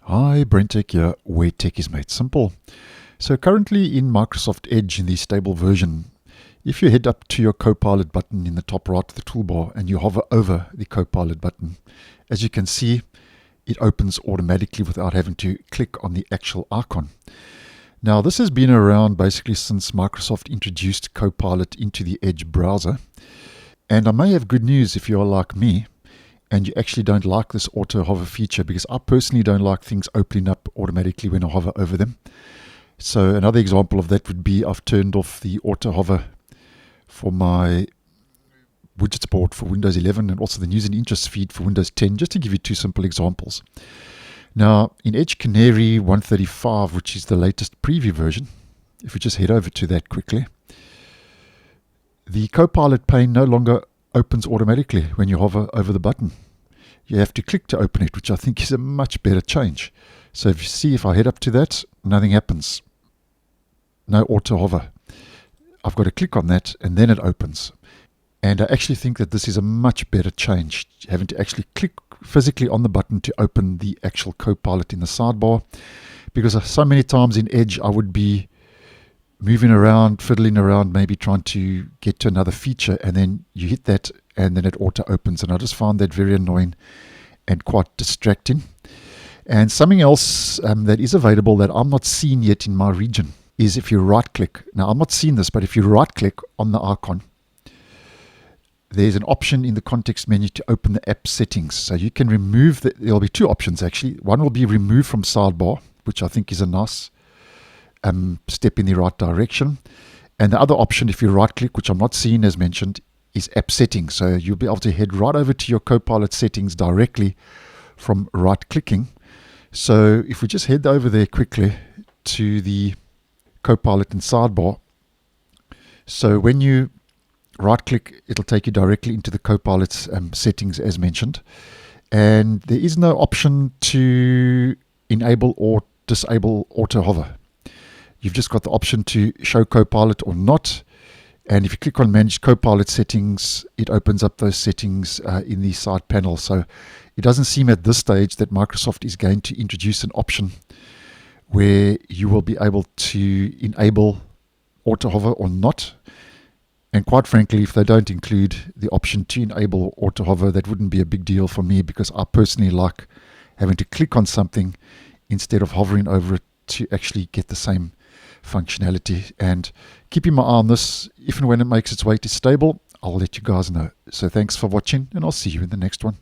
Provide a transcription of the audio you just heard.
Hi, BrenTech here, where tech is made simple. So currently in Microsoft Edge in the stable version, if you head up to your Copilot button in the top right of the toolbar and you hover over the Copilot button, as you can see, it opens automatically without having to click on the actual icon. Now this has been around basically since Microsoft introduced Copilot into the Edge browser. And I may have good news if you are like me and you actually don't like this auto hover feature, because I personally don't like things opening up automatically when I hover over them. So another example of that would be I've turned off the auto hover for my widgets board for Windows 11 and also the news and interest feed for Windows 10, just to give you two simple examples. Now in Edge Canary 135, which is the latest preview version, if we just head over to that quickly, the Copilot pane no longer opens automatically when you hover over the button. You have to click to open it, which I think is a much better change. So if you see, if I head up to that, nothing happens. No auto hover. I've got to click on that and then it opens. And I actually think that this is a much better change, having to actually click physically on the button to open the actual Copilot in the sidebar. Because so many times in Edge I would be moving around, fiddling around, maybe trying to get to another feature, and then you hit that and then it auto opens, and I just found that very annoying and quite distracting. And something else that is available that I'm not seeing yet in my region is if you right click. Now I'm not seeing this, but if you right click on the icon, there's an option in the context menu to open the app settings. So you can remove there'll be two options actually. One will be remove from sidebar, which I think is a nice step in the right direction. And the other option, if you right click, which I'm not seeing as mentioned, is app settings. So you'll be able to head right over to your Copilot settings directly from right clicking. So if we just head over there quickly to the Copilot in sidebar, so when you right click, it'll take you directly into the Copilot's settings as mentioned. And there is no option to enable or disable auto hover. You've just got the option to show Copilot or not. And if you click on Manage Copilot Settings, it opens up those settings in the side panel. So it doesn't seem at this stage that Microsoft is going to introduce an option where you will be able to enable auto hover or not. And quite frankly, if they don't include the option to enable auto hover, that wouldn't be a big deal for me, because I personally like having to click on something instead of hovering over it to actually get the same functionality. And keeping my eye on this, if and when it makes its way to stable, I'll let you guys know. So thanks for watching, and I'll see you in the next one.